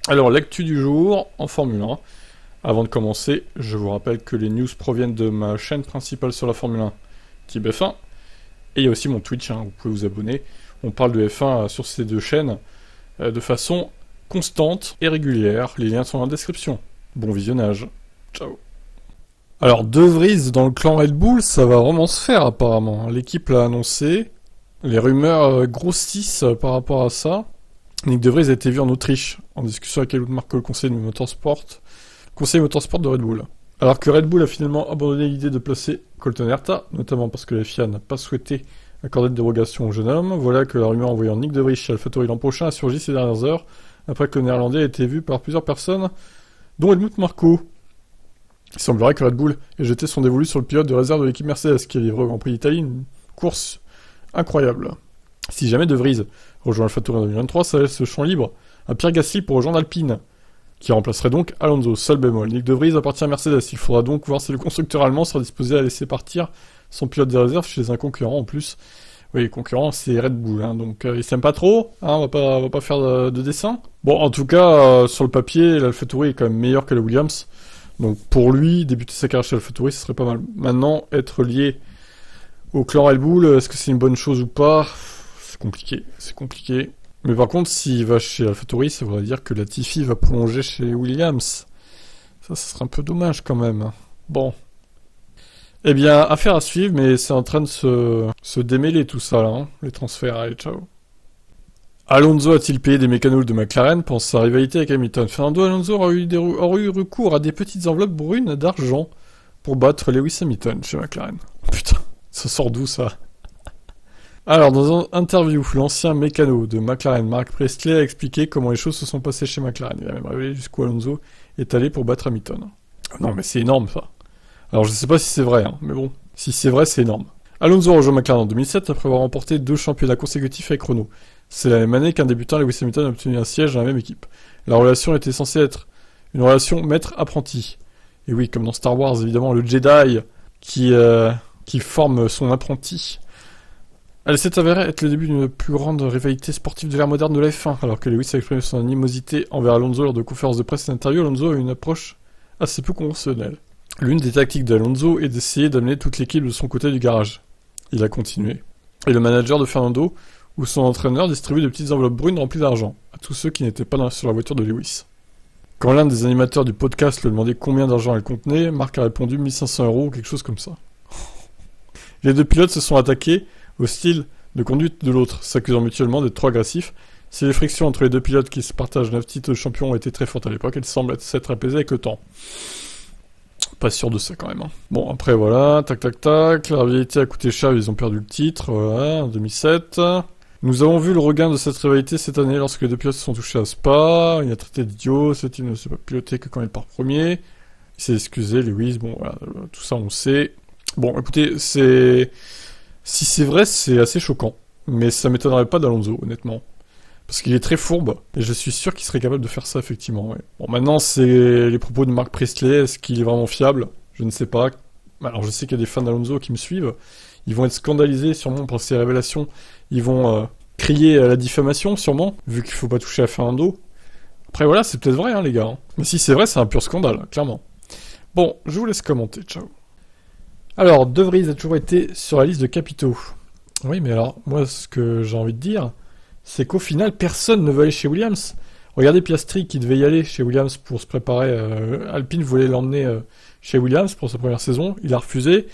Alors, l'actu du jour en Formule 1. Avant de commencer, je vous rappelle que les news proviennent de ma chaîne principale sur la Formule 1, Type F1. Et il y a aussi mon Twitch, vous pouvez vous abonner. On parle de F1 sur ces deux chaînes de façon constante et régulière. Les liens sont dans la description. Bon visionnage. Ciao. Alors, De Vries dans le clan Red Bull, ça va vraiment se faire apparemment. L'équipe l'a annoncé. Les rumeurs grossissent par rapport à ça. Nick De Vries a été vu en Autriche, en discussion avec Helmut Marko, le conseiller motorsport de Red Bull. Alors que Red Bull a finalement abandonné l'idée de placer Colton Herta, notamment parce que la FIA n'a pas souhaité accorder de dérogation au jeune homme, voilà que la rumeur envoyant Nick De Vries chez AlphaTauri l'an prochain a surgi ces dernières heures, après que le néerlandais a été vu par plusieurs personnes, dont Helmut Marko. Il semblerait que Red Bull ait jeté son dévolu sur le pilote de réserve de l'équipe Mercedes, qui a livré au Grand Prix d'Italie une course incroyable. Si jamais De Vries rejoint AlphaTauri en 2023, ça laisse le champ libre à Pierre Gasly pour rejoindre Alpine, qui remplacerait donc Alonso. Seul bémol, Nick De Vries appartient à Mercedes. Il faudra donc voir si le constructeur allemand sera disposé à laisser partir son pilote de réserve chez un concurrent en plus. Oui, le concurrent c'est Red Bull, donc ils s'aiment pas trop, on va pas faire de dessin. Bon, en tout cas, sur le papier, l'AlphaTauri est quand même meilleur que la Williams. Donc pour lui, débuter sa carrière chez AlphaTauri, ce serait pas mal. Maintenant, être lié au clan Red Bull, est-ce que c'est une bonne chose ou pas ? C'est compliqué. Mais par contre, s'il va chez AlphaTauri, ça voudrait dire que Latifi va prolonger chez Williams. Ça serait un peu dommage quand même. Bon. Eh bien, affaire à suivre, mais c'est en train de se démêler tout ça, là, les transferts. Allez, ciao. Alonso a-t-il payé des mécanos de McLaren pour sa rivalité avec Hamilton ? Fernando Alonso aura eu recours à des petites enveloppes brunes d'argent pour battre Lewis Hamilton chez McLaren. Putain, ça sort d'où ça ? Alors, dans une interview, l'ancien mécano de McLaren, Mark Presley, a expliqué comment les choses se sont passées chez McLaren. Il a même révélé jusqu'où Alonso est allé pour battre Hamilton. Non, mais c'est énorme, ça. Alors, je sais pas si c'est vrai, mais bon. Si c'est vrai, c'est énorme. Alonso a rejoint McLaren en 2007 après avoir remporté 2 championnats consécutifs avec Renault. C'est la même année qu'un débutant, Lewis Hamilton, a obtenu un siège dans la même équipe. La relation était censée être une relation maître-apprenti. Et oui, comme dans Star Wars, évidemment, le Jedi qui forme son apprenti. Elle s'est avérée être le début d'une plus grande rivalité sportive de l'ère moderne de la F1, alors que Lewis a exprimé son animosité envers Alonso lors de conférences de presse et d'interviews. Alonso a une approche assez peu conventionnelle. L'une des tactiques d'Alonso est d'essayer d'amener toute l'équipe de son côté du garage. Il a continué. Et le manager de Fernando, ou son entraîneur, distribue de petites enveloppes brunes remplies d'argent à tous ceux qui n'étaient pas sur la voiture de Lewis. Quand l'un des animateurs du podcast lui demandait combien d'argent elle contenait, Marc a répondu 1500 € ou quelque chose comme ça. Les 2 pilotes se sont attaqués au style de conduite de l'autre, s'accusant mutuellement d'être trop agressifs. Si les frictions entre les 2 pilotes qui se partagent 9 titres de champion ont été très fortes à l'époque, elles semblent s'être apaisées avec le temps. Pas sûr de ça quand même. Bon, après voilà, tac. La rivalité a coûté cher, ils ont perdu le titre, voilà, en 2007. Nous avons vu le regain de cette rivalité cette année lorsque les 2 pilotes se sont touchés à Spa. Il a traité d'idiot, ce type ne s'est pas piloté que quand il part premier. Il s'est excusé, Lewis, bon voilà, tout ça on sait. Bon, écoutez, si c'est vrai, c'est assez choquant. Mais ça m'étonnerait pas d'Alonso, honnêtement. Parce qu'il est très fourbe, et je suis sûr qu'il serait capable de faire ça, effectivement. Ouais. Bon, maintenant, c'est les propos de Mark Presley. Est-ce qu'il est vraiment fiable ? Je ne sais pas. Alors, je sais qu'il y a des fans d'Alonso qui me suivent. Ils vont être scandalisés, sûrement, par ces révélations. Ils vont crier à la diffamation, sûrement, vu qu'il faut pas toucher à Fernando. Après, voilà, c'est peut-être vrai, les gars. Mais si c'est vrai, c'est un pur scandale, clairement. Bon, je vous laisse commenter. Ciao. Alors, De Vries a toujours été sur la liste de capitaux. Oui, mais alors, moi, ce que j'ai envie de dire, c'est qu'au final, personne ne veut aller chez Williams. Regardez Piastri qui devait y aller chez Williams pour se préparer. Alpine voulait l'emmener chez Williams pour sa première saison. Il a refusé.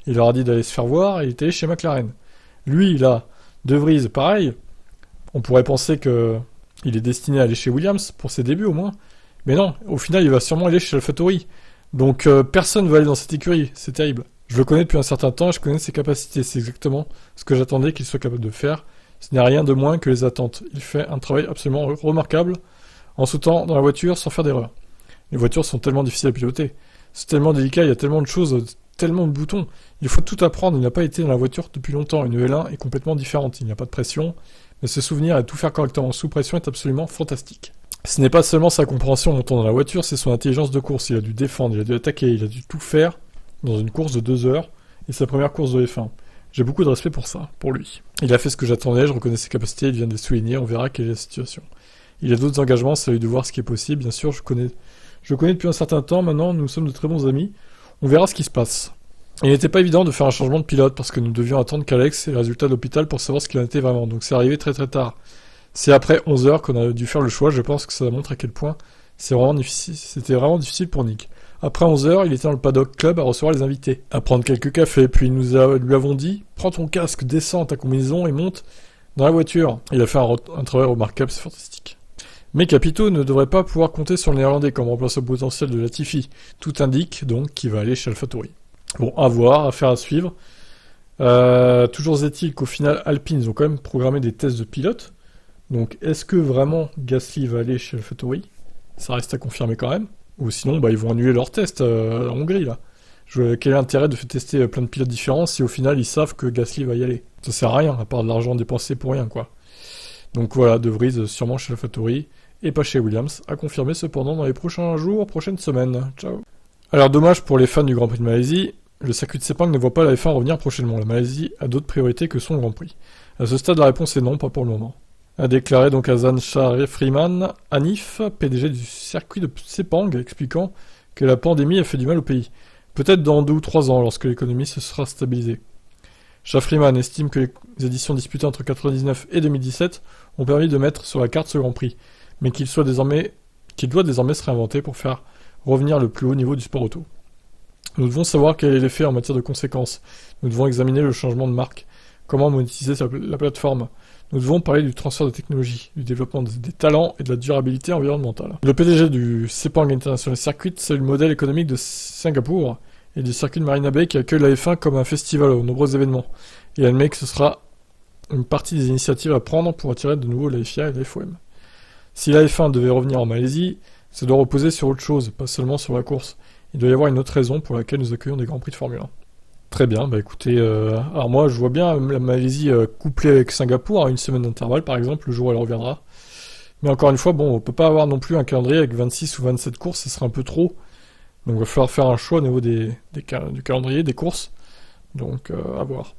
Il leur a dit d'aller se faire voir et il était allé chez McLaren. Lui, là, De Vries, pareil. On pourrait penser qu'il est destiné à aller chez Williams pour ses débuts au moins. Mais non, au final, il va sûrement aller chez AlphaTauri. Donc, personne ne va aller dans cette écurie. C'est terrible. Je le connais depuis un certain temps, je connais ses capacités, c'est exactement ce que j'attendais qu'il soit capable de faire. Ce n'est rien de moins que les attentes. Il fait un travail absolument remarquable en sautant dans la voiture sans faire d'erreur. Les voitures sont tellement difficiles à piloter, c'est tellement délicat, il y a tellement de choses, tellement de boutons. Il faut tout apprendre, il n'a pas été dans la voiture depuis longtemps. Une L1 est complètement différente, il n'y a pas de pression, mais se souvenir et tout faire correctement sous pression est absolument fantastique. Ce n'est pas seulement sa compréhension en montant dans la voiture, c'est son intelligence de course. Il a dû défendre, il a dû attaquer, il a dû tout faire dans une course de 2 heures, et sa première course de F1. J'ai beaucoup de respect pour ça, pour lui. Il a fait ce que j'attendais, je reconnais ses capacités, il vient de les souligner, on verra quelle est la situation. Il a d'autres engagements, c'est à lui de voir ce qui est possible. Bien sûr, je le connais depuis un certain temps, maintenant nous sommes de très bons amis. On verra ce qui se passe. Il n'était pas évident de faire un changement de pilote parce que nous devions attendre qu'Alex ait les résultats de l'hôpital pour savoir ce qu'il en était vraiment. Donc c'est arrivé très très tard. C'est après 11 heures qu'on a dû faire le choix. Je pense que ça montre à quel point c'était vraiment difficile pour Nick. Après 11 heures, il était dans le paddock club à recevoir les invités, à prendre quelques cafés. Puis lui avons dit, prends ton casque, descends ta combinaison et monte dans la voiture. Il a fait un travail remarquable, c'est fantastique. Mais Capito ne devrait pas pouvoir compter sur le néerlandais comme remplaçant potentiel de Latifi. Tout indique donc qu'il va aller chez AlphaTauri. Bon, à voir, affaire à suivre. Toujours est-il qu'au final, Alpine, ils ont quand même programmé des tests de pilote. Donc, est-ce que vraiment Gasly va aller chez AlphaTauri ? Ça reste à confirmer quand même. Ou sinon, ils vont annuler leur test en Hongrie, là. Quel est l'intérêt de faire tester plein de pilotes différents si au final, ils savent que Gasly va y aller ? Ça sert à rien, à part de l'argent dépensé pour rien, quoi. Donc voilà, De Vries sûrement chez AlphaTauri et pas chez Williams, à confirmer cependant dans les prochains jours, prochaines semaines. Ciao. Alors dommage pour les fans du Grand Prix de Malaisie, le circuit de Sepang ne voit pas la F1 revenir prochainement. La Malaisie a d'autres priorités que son Grand Prix. À ce stade, la réponse est non, pas pour le moment. A déclaré donc Azan Shariffriman Hanif, PDG du circuit de Sepang, expliquant que la pandémie a fait du mal au pays. Peut-être dans 2 ou 3 ans, lorsque l'économie se sera stabilisée. Shafriman estime que les éditions disputées entre 1999 et 2017 ont permis de mettre sur la carte ce Grand Prix, mais qu'il doit désormais se réinventer pour faire revenir le plus haut niveau du sport auto. Nous devons savoir quel est l'effet en matière de conséquences. Nous devons examiner le changement de marque, comment monétiser la plateforme. Nous devons parler du transfert de technologie, du développement des talents et de la durabilité environnementale. Le PDG du Sepang International Circuit, c'est le modèle économique de Singapour et du circuit de Marina Bay qui accueille la F1 comme un festival aux nombreux événements. Et admet que ce sera une partie des initiatives à prendre pour attirer de nouveau la FIA et la FOM. Si la F1 devait revenir en Malaisie, ça doit reposer sur autre chose, pas seulement sur la course. Il doit y avoir une autre raison pour laquelle nous accueillons des Grands Prix de Formule 1. Très bien, écoutez, alors moi je vois bien la Malaisie couplée avec Singapour à une semaine d'intervalle par exemple, le jour où elle reviendra. Mais encore une fois, on peut pas avoir non plus un calendrier avec 26 ou 27 courses, ce serait un peu trop. Donc il va falloir faire un choix au niveau du calendrier, des courses. Donc à voir.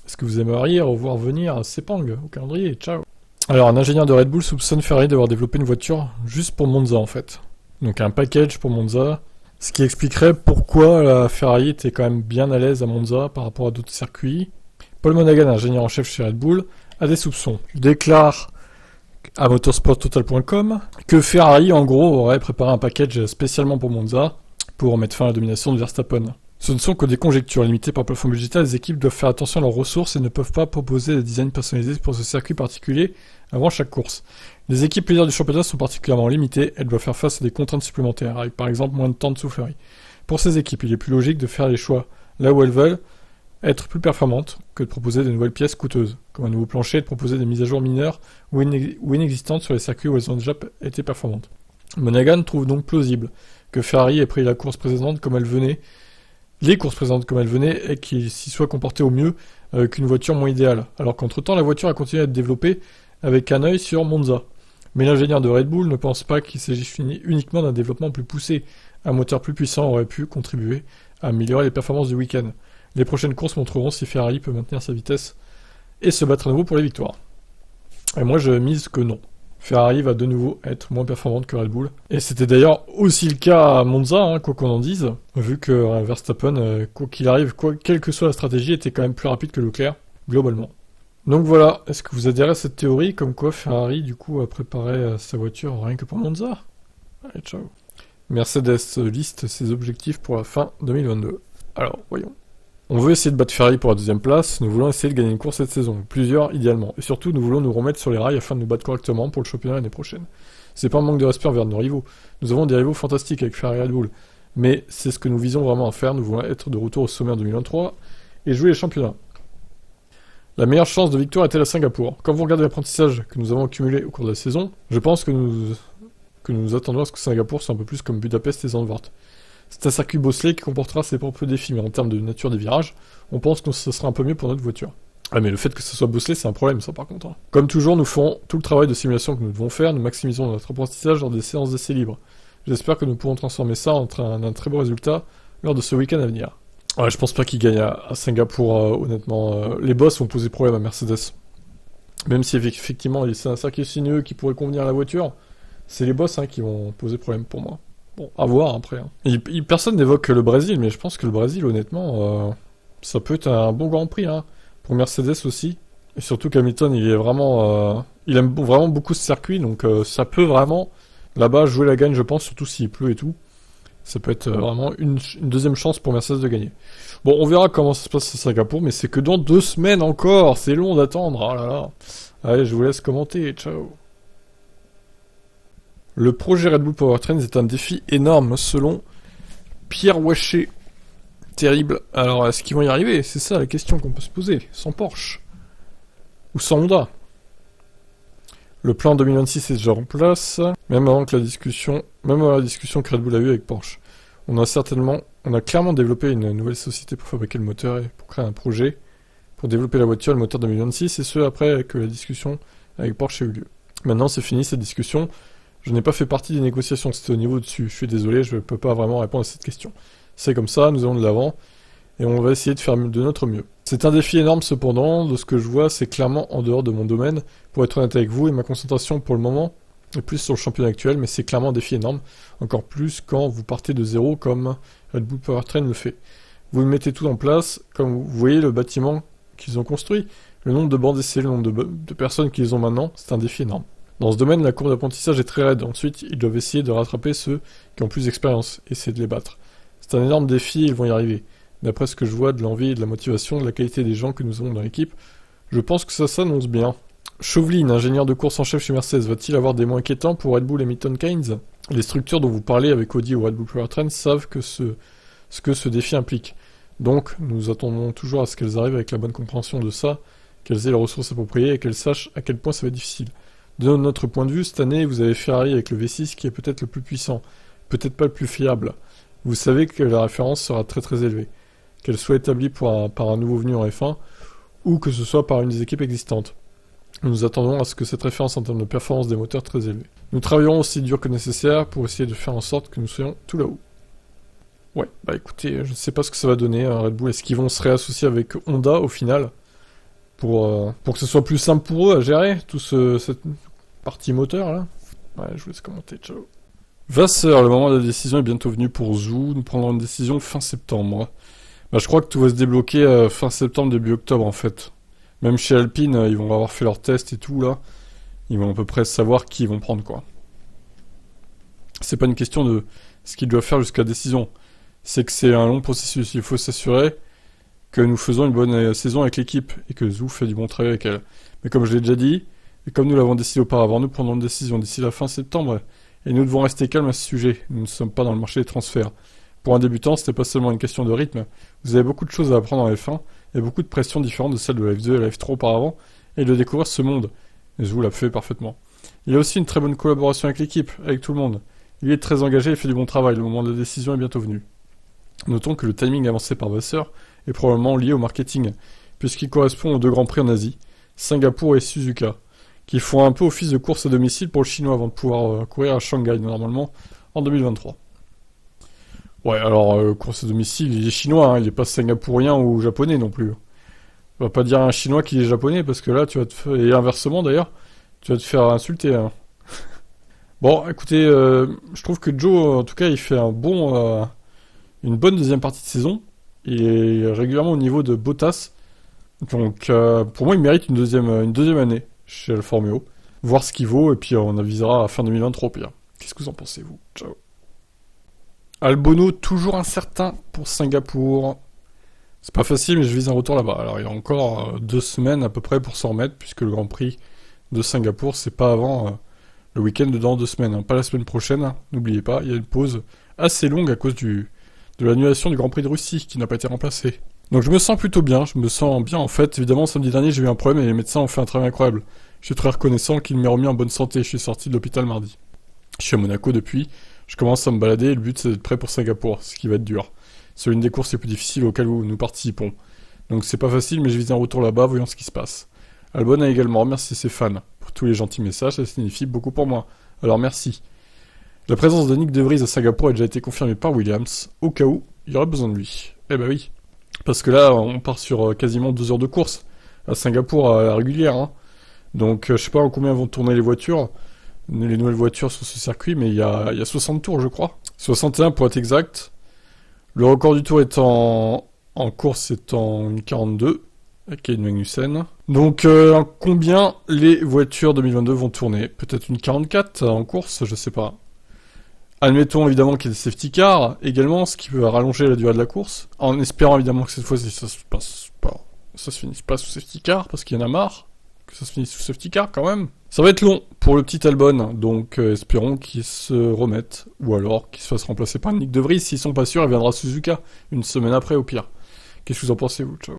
Est-ce que vous aimeriez revoir venir Sepang au calendrier ? Ciao. Alors un ingénieur de Red Bull soupçonne Ferrari d'avoir développé une voiture juste pour Monza en fait. Donc un package pour Monza. Ce qui expliquerait pourquoi la Ferrari était quand même bien à l'aise à Monza par rapport à d'autres circuits. Paul Monaghan, ingénieur en chef chez Red Bull, a des soupçons. Il déclare à motorsporttotal.com que Ferrari, en gros, aurait préparé un package spécialement pour Monza pour mettre fin à la domination de Verstappen. Ce ne sont que des conjectures limitées par le plafond budgétaire. Les équipes doivent faire attention à leurs ressources et ne peuvent pas proposer des designs personnalisés pour ce circuit particulier avant chaque course. Les équipes leaders du championnat sont particulièrement limitées, elles doivent faire face à des contraintes supplémentaires, avec par exemple moins de temps de soufflerie. Pour ces équipes, il est plus logique de faire les choix là où elles veulent être plus performantes que de proposer de nouvelles pièces coûteuses, comme un nouveau plancher et de proposer des mises à jour mineures ou inexistantes sur les circuits où elles ont déjà été performantes. Monaghan trouve donc plausible que Ferrari ait pris les courses précédentes comme elles venaient, et qu'il s'y soit comporté au mieux qu'une voiture moins idéale, alors qu'entre-temps la voiture a continué à être développée avec un œil sur Monza. Mais l'ingénieur de Red Bull ne pense pas qu'il s'agisse uniquement d'un développement plus poussé. Un moteur plus puissant aurait pu contribuer à améliorer les performances du week-end. Les prochaines courses montreront si Ferrari peut maintenir sa vitesse et se battre à nouveau pour les victoires. Et moi je mise que non. Ferrari va de nouveau être moins performante que Red Bull. Et c'était d'ailleurs aussi le cas à Monza, quoi qu'on en dise, vu que Verstappen, quoi qu'il arrive, quelle que soit la stratégie, était quand même plus rapide que Leclerc, globalement. Donc voilà, est-ce que vous adhérez à cette théorie, comme quoi Ferrari, du coup, a préparé sa voiture rien que pour Monza ? Allez, ciao. Mercedes liste ses objectifs pour la fin 2022. Alors, voyons. On veut essayer de battre Ferrari pour la 2ème place, nous voulons essayer de gagner une course cette saison, plusieurs idéalement, et surtout nous voulons nous remettre sur les rails afin de nous battre correctement pour le championnat l'année prochaine. C'est pas un manque de respect envers nos rivaux, nous avons des rivaux fantastiques avec Ferrari et Red Bull, mais c'est ce que nous visons vraiment à faire, nous voulons être de retour au sommet en 2023 et jouer les championnats. La meilleure chance de victoire est-elle à Singapour ? Quand vous regardez l'apprentissage que nous avons accumulé au cours de la saison, je pense que nous attendons à ce que Singapour soit un peu plus comme Budapest et Zandvoort. C'est un circuit bosselé qui comportera ses propres défis, mais en termes de nature des virages, on pense que ce sera un peu mieux pour notre voiture. Ah mais le fait que ce soit bosselé, c'est un problème ça par contre. Comme toujours, nous ferons tout le travail de simulation que nous devons faire, nous maximisons notre apprentissage lors des séances d'essais libres. J'espère que nous pourrons transformer ça en un très beau résultat lors de ce week-end à venir. Ouais, je pense pas qu'il gagne à Singapour, honnêtement. Les boss vont poser problème à Mercedes. Même si effectivement c'est un circuit sinueux qui pourrait convenir à la voiture, c'est les boss qui vont poser problème pour moi. Bon, à voir après. Personne n'évoque le Brésil, mais je pense que le Brésil, honnêtement, ça peut être un bon Grand Prix. Pour Mercedes aussi. Et surtout qu'Hamilton, il est vraiment... il aime vraiment beaucoup ce circuit, donc ça peut vraiment, là-bas, jouer la gagne, je pense, surtout s'il pleut et tout. Ça peut être vraiment une deuxième chance pour Mercedes de gagner. Bon, on verra comment ça se passe à Singapour, mais c'est que dans 2 semaines encore. C'est long d'attendre. Oh là là. Allez, je vous laisse commenter. Ciao. Le projet Red Bull Powertrain est un défi énorme, selon Pierre Waché. Terrible. Alors, est-ce qu'ils vont y arriver? C'est ça la question qu'on peut se poser. Sans Porsche. Ou sans Honda. Le plan 2026 est déjà en place, même avant la discussion que Red Bull a eue avec Porsche. On a clairement développé une nouvelle société pour fabriquer le moteur et pour créer un projet pour développer la voiture et le moteur 2026, et ce après que la discussion avec Porsche ait eu lieu. Maintenant, c'est fini cette discussion. Je n'ai pas fait partie des négociations, c'était au niveau dessus. Je suis désolé, je ne peux pas vraiment répondre à cette question. C'est comme ça, nous allons de l'avant, et on va essayer de faire de notre mieux. C'est un défi énorme cependant, de ce que je vois, c'est clairement en dehors de mon domaine, pour être honnête avec vous, et ma concentration pour le moment est plus sur le championnat actuel, mais c'est clairement un défi énorme, encore plus quand vous partez de zéro comme Red Bull Powertrain le fait. Vous mettez tout en place, comme vous voyez le bâtiment qu'ils ont construit, le nombre de bancs d'essai, le nombre de personnes qu'ils ont maintenant, c'est un défi énorme. Dans ce domaine, la courbe d'apprentissage est très raide, ensuite ils doivent essayer de rattraper ceux qui ont plus d'expérience, essayer de les battre. C'est un énorme défi, ils vont y arriver. D'après ce que je vois de l'envie et de la motivation, de la qualité des gens que nous avons dans l'équipe, je pense que ça s'annonce bien. Chauvelin, ingénieur de course en chef chez Mercedes, va-t-il avoir des mots inquiétants pour Red Bull et Milton Keynes? Les structures dont vous parlez avec Audi ou Red Bull Powertrain savent que ce que ce défi implique. Donc, nous attendons toujours à ce qu'elles arrivent avec la bonne compréhension de ça, qu'elles aient les ressources appropriées et qu'elles sachent à quel point ça va être difficile. De notre point de vue, cette année, vous avez Ferrari avec le V6 qui est peut-être le plus puissant, peut-être pas le plus fiable. Vous savez que la référence sera très très élevée, qu'elle soit établie par un nouveau venu en F1, ou que ce soit par une des équipes existantes. Nous attendons à ce que cette référence en termes de performance des moteurs très élevée. Nous travaillerons aussi dur que nécessaire pour essayer de faire en sorte que nous soyons tout là-haut. Ouais, bah écoutez, je ne sais pas ce que ça va donner Red Bull. Est-ce qu'ils vont se réassocier avec Honda au final pour que ce soit plus simple pour eux à gérer cette partie moteur là? Ouais, je vous laisse commenter, ciao. Vasseur, le moment de la décision est bientôt venu pour Zhou. Nous prendrons une décision fin septembre. Bah, je crois que tout va se débloquer fin septembre, début octobre en fait. Même chez Alpine, ils vont avoir fait leurs tests et tout là. Ils vont à peu près savoir qui ils vont prendre quoi. C'est pas une question de ce qu'ils doivent faire jusqu'à la décision. C'est que c'est un long processus. Il faut s'assurer que nous faisons une bonne saison avec l'équipe et que Zhou fait du bon travail avec elle. Mais comme je l'ai déjà dit, et comme nous l'avons décidé auparavant, nous prendrons une décision d'ici la fin septembre. Et nous devons rester calmes à ce sujet. Nous ne sommes pas dans le marché des transferts. Pour un débutant, ce n'est pas seulement une question de rythme. Vous avez beaucoup de choses à apprendre en F1 et beaucoup de pression différente de celle de la F2 et la F3 auparavant, et de découvrir ce monde. Et Zhou l'a fait parfaitement. Il a aussi une très bonne collaboration avec l'équipe, avec tout le monde. Il est très engagé et fait du bon travail. Le moment de la décision est bientôt venu. Notons que le timing avancé par Vasseur est probablement lié au marketing, puisqu'il correspond aux 2 grands prix en Asie, Singapour et Suzuka, qui font un peu office de course à domicile pour le chinois avant de pouvoir courir à Shanghai normalement en 2023. Ouais, alors course à domicile, il est chinois, il est pas singapourien ou japonais non plus. On va pas dire à un chinois qu'il est japonais parce que là tu vas et inversement d'ailleurs, tu vas te faire insulter. Bon, écoutez, je trouve que Joe en tout cas il fait une bonne deuxième partie de saison. Il est régulièrement au niveau de Bottas. Donc pour moi il mérite une deuxième année chez Alfa Romeo. Voir ce qu'il vaut et puis on avisera à fin 2023 pire. Qu'est-ce que vous en pensez vous? Ciao. Albonneau toujours incertain pour Singapour. C'est pas facile mais je vise un retour là-bas. Alors il y a encore 2 semaines à peu près pour s'en remettre puisque le Grand Prix de Singapour c'est pas avant le week-end dans 2 semaines. Pas la semaine prochaine, n'oubliez pas, il y a une pause assez longue à cause de l'annulation du Grand Prix de Russie qui n'a pas été remplacé. Donc je me sens plutôt bien, en fait. Évidemment samedi dernier j'ai eu un problème et les médecins ont fait un travail incroyable. Je suis très reconnaissant qu'ils m'aient remis en bonne santé, je suis sorti de l'hôpital mardi. Je suis à Monaco depuis, je commence à me balader et le but c'est d'être prêt pour Singapour, ce qui va être dur. C'est l'une des courses les plus difficiles auxquelles nous participons. Donc c'est pas facile mais je vise un retour là-bas, voyons ce qui se passe. Albon a également remercié ses fans pour tous les gentils messages, ça signifie beaucoup pour moi. Alors merci. La présence de Nick De Vries à Singapour a déjà été confirmée par Williams, au cas où il y aurait besoin de lui. Eh ben oui. Parce que là, on part sur quasiment 2 heures de course à Singapour à la régulière. Donc je sais pas en combien vont tourner les voitures, les nouvelles voitures sur ce circuit, mais il y a 60 tours je crois. 61 pour être exact. Le record du tour est en course est en 42, avec Kevin Magnussen. Donc combien les voitures 2022 vont tourner? Peut-être une 44 en course, je sais pas. Admettons évidemment qu'il y ait des safety cars également, ce qui peut rallonger la durée de la course, en espérant évidemment que cette fois-ci ça se finisse pas sous safety car, parce qu'il y en a marre que ça se finisse sous safety car quand même. Ça va être long pour le petit Albon, donc espérons qu'il se remette, ou alors qu'il se fasse remplacer par Nick De Vries. S'ils sont pas sûrs, il viendra Suzuka une semaine après au pire. Qu'est-ce que vous en pensez vous? Ciao.